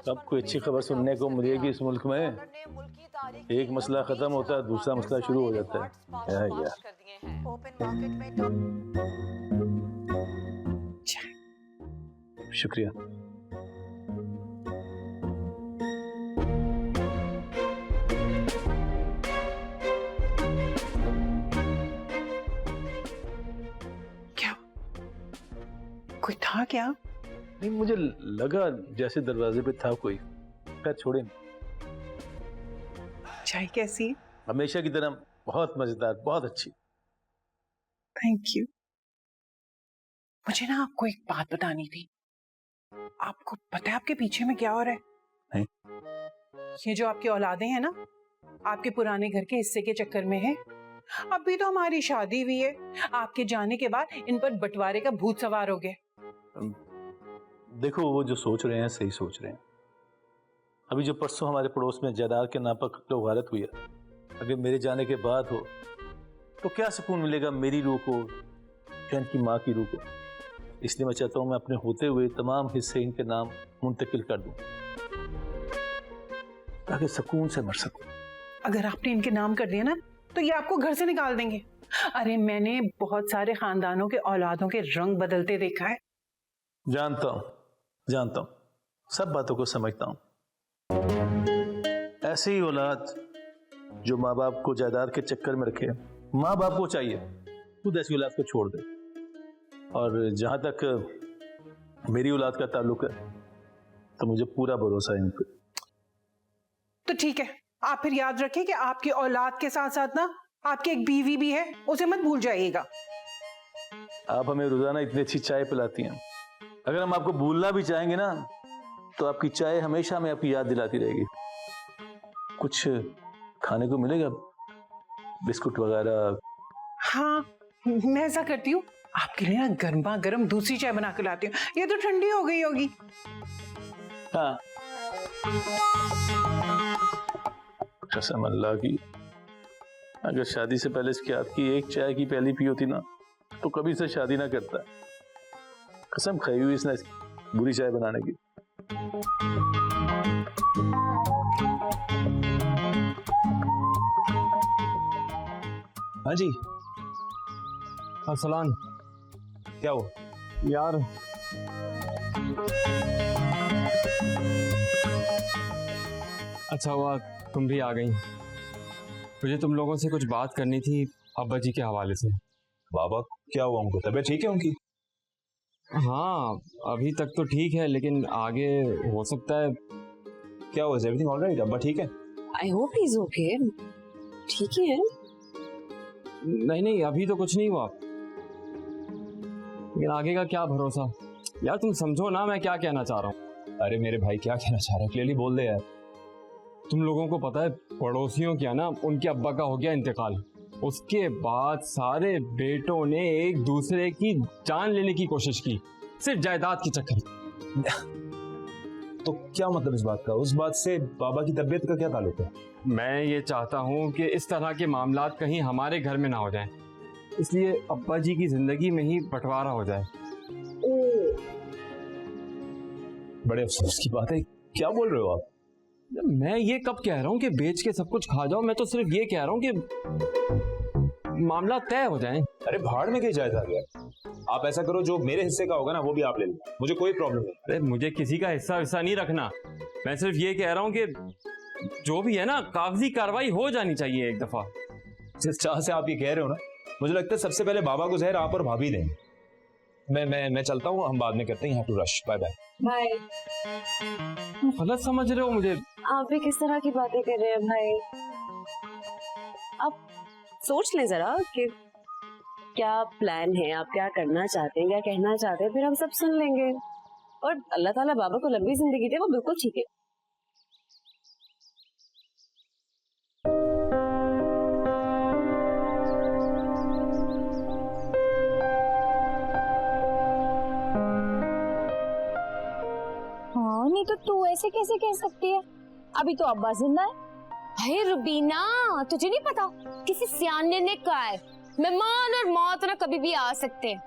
अब कोई अच्छी खबर सुनने को मिलेगी इस मुल्क में। एक मसला खत्म होता है, दूसरा मसला शुरू हो जाता है। क्या है यार? शुक्रिया। क्या कोई था क्या? नहीं, मुझे लगा जैसे दरवाजे पे था कोई। खैर छोड़े। चाय कैसी है? हमेशा की तरह बहुत मजेदार, बहुत अच्छी। Thank you. मुझे ना आपको एक बात बतानी थी। आपको पता है आपके पीछे में क्या हो रहा है? नहीं। ये जो आपकी औलादें हैं ना, आपके पुराने घर के हिस्से के चक्कर में है। अभी तो हमारी शादी हुई है, आपके जाने के बाद इन पर बंटवारे का भूत सवार हो गया। देखो, वो जो सोच रहे हैं सही सोच रहे हैं। अभी जो परसों हमारे पड़ोस में जायदाद के नाम पर कत्ल वारत हुई है, अगर मेरे जाने के बाद हो तो क्या सुकून मिलेगा मेरी रूह को या इनकी माँ की रूह को। इसलिए मैं चाहता हूँ मैं अपने होते हुए तमाम हिस्से इनके नाम मुंतकिल कर दूं ताकि सुकून से मर सकूं। अगर आपने इनके नाम कर दिया ना तो ये आपको घर से निकाल देंगे। अरे मैंने बहुत सारे खानदानों के औलादों के रंग बदलते देखा है। जानता हूँ, सब बातों को समझता हूँ। ऐसे ही औलाद जो माँ बाप को जायदाद के चक्कर में रखे, माँ बाप को चाहिए खुद ऐसी औलाद को छोड़ दे। और जहां तक मेरी औलाद का ताल्लुक है तो मुझे पूरा भरोसा है इन पर। तो ठीक है, आप फिर याद रखें कि आपकी औलाद के साथ साथ ना आपकी एक बीवी भी है, उसे मत भूल जाइएगा। आप हमें रोजाना इतनी अच्छी चाय पिलाती हैं, अगर हम आपको भूलना भी चाहेंगे ना तो आपकी चाय हमेशा हमें आपकी याद दिलाती रहेगी। कुछ खाने को मिलेगा, बिस्कुट वगैरह? हाँ, मैं ऐसा करती हूँ, आपके लिए ना गर्मा गर्म दूसरी चाय बना के लाती हूँ। ये तो ठंडी हो गई होगी। हाँ, कसम अल्लाह की, अगर शादी से पहले इसकी याद की एक चाय की पहली पी होती ना तो कभी से शादी ना करता। कसम खाई हुई इसने बुरी चाय बनाने की। हाँ जी, अस्सलाम। क्या हुआ यार? अच्छा हुआ तुम भी आ गई। मुझे तुम लोगों से कुछ बात करनी थी अब्बा जी के हवाले से। बाबा क्या हुआ उनको? तबीयत ठीक है उनकी? हाँ अभी तक तो ठीक है, लेकिन आगे हो सकता है। क्या हुआ? Everything alright? अब्बा ठीक है? I hope he is okay. ठीक ही है। नहीं अभी तो कुछ नहीं हुआ, लेकिन आगे का क्या भरोसा। यार तुम समझो ना मैं क्या कहना चाह रहा हूँ। अरे मेरे भाई क्या कहना चाह रहे हैं? क्लियरली बोल दे यार। तुम लोगों को पता है पड़ोसियों क्या ना, उनके अब्बा का हो गया इंतकाल। उसके बाद सारे बेटों ने एक दूसरे की जान लेने की कोशिश की, सिर्फ जायदाद के चक्कर। तो क्या मतलब इस बात का? उस बात से बाबा की तबीयत का क्या ताल्लुक है? मैं ये चाहता हूँ कि इस तरह के मामलात कहीं हमारे घर में ना हो जाएं, इसलिए अब्बा जी की जिंदगी में ही बंटवारा हो जाए। बड़े अफसोस की बात है। क्या बोल रहे हो आप? मैं ये कब कह रहा हूँ कि बेच के सब कुछ खा जाओ, मैं तो सिर्फ ये कह रहा हूँ कि मामला तय हो जाए। अरे भाड़ में क्या जायदाद है? आप ऐसा करो, जो मेरे हिस्से का होगा ना वो भी आप ले लो, मुझे कोई प्रॉब्लम नहीं। अरे मुझे किसी का हिस्सा नहीं रखना, मैं सिर्फ ये कह रहा हूँ कि जो भी है ना कागजी कार्रवाई हो जानी चाहिए एक दफा। जिस चाह से आप ये कह रहे हो ना, मुझे लगता है सबसे पहले बाबा को जहर आप और भाभी दें। मैं चलता हूँ, हम बाद में करते हैं। यहाँ टू रश। Bye bye. भाई तुम गलत समझ रहे हो मुझे। आप भी किस तरह की बातें कर रहे हैं भाई? आप सोच लें जरा कि क्या प्लान है, आप क्या करना चाहते हैं, क्या कहना चाहते हैं, फिर हम सब सुन लेंगे। और अल्लाह ताला बाबा को लंबी जिंदगी दे, वो बिल्कुल ठीक है। नहीं तो तू ऐसे कैसे कह सकती है? अभी तो अब्बा जिंदा है। हे रुबीना, तुझे नहीं पता किसी सियाने ने कहा है मेहमान और मौत ना कभी भी आ सकते हैं।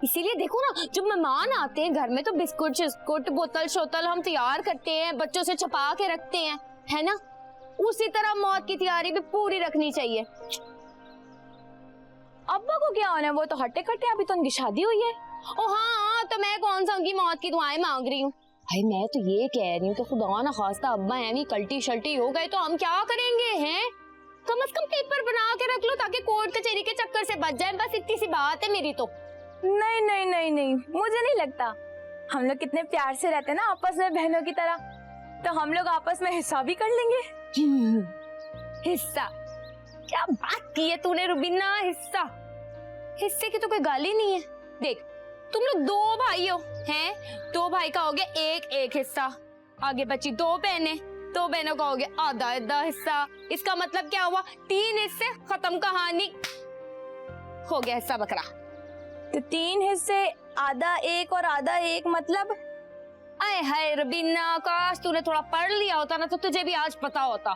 इसीलिए देखो ना, जब मेहमान आते हैं घर में तो बिस्कुट चिस्कुट बोतल शोतल हम तैयार करते हैं, बच्चों से छुपा के रखते हैं, है ना? उसी तरह मौत की तैयारी भी पूरी रखनी चाहिए। अब्बा को क्या होना है, वो तो हट्टे कट्टे, अभी तो उनकी शादी हुई है। ओ हाँ, तो मैं कौन सा उनकी मौत की दुआएं मांग रही हूँ? भाई मैं तो ये कह रही हूँ कि खुदा ना खास्ता अब्बा है कल्टी शल्टी हो गए तो हम क्या करेंगे हैं? कम से कम पेपर बना के रख लो ताकि कोर्ट कचहरी के चक्कर से बच जाए। बस इतनी सी बात है मेरी तो। नहीं नहीं नहीं नहीं, मुझे नहीं लगता। हम लोग कितने प्यार से रहते हैं ना आपस में बहनों की तरह, तो हम लोग आपस में हिस्सा भी कर लेंगे। हिस्सा? क्या बात की है तूने रुबीना, हिस्सा? हिस्से की तो कोई गाली नहीं है। देख तुम लोग 2 भाई हो हैं, 2 भाई का हो गया एक हिस्सा, आगे बची 2 बहनें, 2 बहनों का हो गया आधा हिस्सा। इसका मतलब क्या हुआ? 3 हिस्से, खत्म कहानी, हो गया हिस्सा बकरा। तो 3 हिस्से, आधा एक और आधा एक, मतलब? आए हाय रुबीना, काश तूने थोड़ा पढ़ लिया होता ना तो तुझे भी आज पता होता।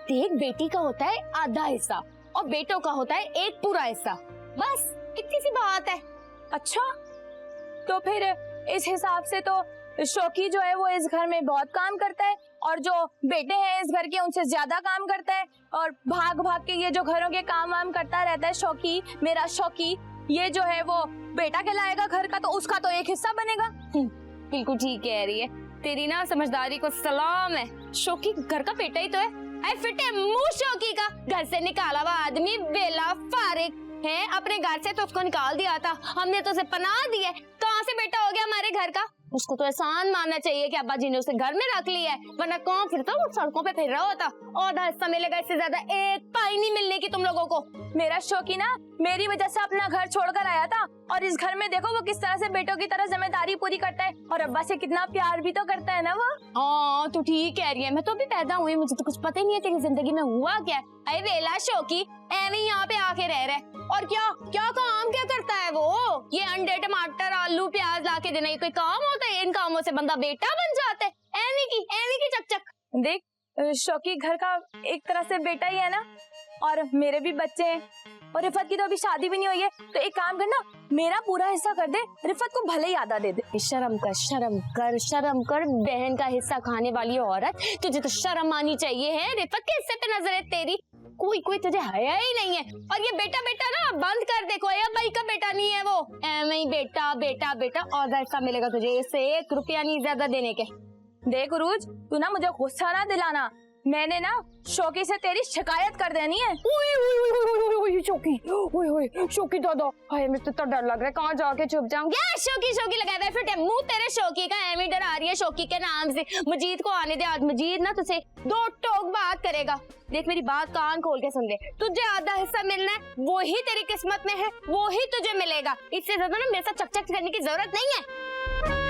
देख बेटी का होता है आधा हिस्सा और बेटों का होता है एक पूरा हिस्सा, बस इतनी सी बात है। अच्छा, तो फिर इस हिसाब से तो शौकी जो है वो इस घर में बहुत काम करता है और जो बेटे हैं इस घर के उनसे ज्यादा काम करता है, और भाग भाग के ये जो घरों के काम वाम करता रहता है शौकी, मेरा शौकी, ये जो है वो बेटा कहलाएगा घर का, तो उसका तो एक हिस्सा बनेगा। बिल्कुल ठीक कह रही है, तेरी ना समझदारी को सलाम है। शौकी घर का बेटा ही तो है। फिटे मुंह शौकी का, घर से निकाला हुआ आदमी, बेला फारिग है, अपने घर से तो उसको निकाल दिया था हमने, तो उसे पनाह दी है, कहाँ से बेटा हो गया हमारे घर का? उसको तो एहसान मानना चाहिए कि अब्बा जी ने उसे घर में रख लिया है, वरना कौन फिरता वो सड़कों पे फिर रहा होता। आधा हिस्सा मिलेगा, इससे ज्यादा एक पाई नहीं मिलने की तुम लोगों को। मेरा शौकी ना मेरी वजह से अपना घर छोड़कर आया था, और इस घर में देखो वो किस तरह से बेटों की तरह जिम्मेदारी पूरी करता है, और अब्बा से कितना प्यार भी तो करता है ना वो। हाँ तू ठीक कह रही है, मैं तो अभी पैदा हुई, मुझे तो कुछ पता ही नहीं है तेरी जिंदगी में हुआ क्या है। अरे वेला शौकी एवं यहाँ पे आके रह रहा है, और क्या क्या काम क्या करता है वो? ये अंडे टमाटर आलू प्याज ला के देना, ये कोई काम होता है? इन कामों से बंदा बेटा बन जाता है? एवं की चक चक। देख शौकी घर का एक तरह से बेटा ही है ना, और मेरे भी बच्चे हैं, और रिफत की तो अभी शादी भी नहीं हुई है, तो एक काम करना, मेरा पूरा हिस्सा कर दे, रिफत को भले ही आधा दे दे। शर्म कर, शर्म कर, शर्म कर, बहन का हिस्सा खाने वाली औरत, तुझे तो शर्म आनी चाहिए है। रिफत के हिस्से पे नजर है तेरी, कोई तुझे हया ही नहीं है। और ये बेटा बेटा ना बंद कर दे, कोई भाई का बेटा नहीं है वो, एवं ही बेटा बेटा बेटा, आधा हिस्सा मिलेगा तुझे, इससे 1 रुपया नहीं ज्यादा देने के। देख उरूज, तू ना मुझे गुस्सा ना दिलाना, मैंने ना शौकी से तेरी शिकायत कर देनी है। शौकी दादा, हाय मुझे तो डर लग रहा है, कहाँ जाके छुप जाऊंगी। शौकी लगाया हुआ फिर मुंह तेरे शौकी का, एवं डरा रही है शौकी के नाम से। मजीद को आने दे, आज मजीद ना तुझे 2 टोक बात करेगा। देख मेरी बात कान खोल के सुन ले, तुझे आधा हिस्सा मिलना है, वो ही तेरी किस्मत में है, वो ही तुझे मिलेगा, इससे ज्यादा ना मेरे साथ चक चक करने की जरूरत नहीं है।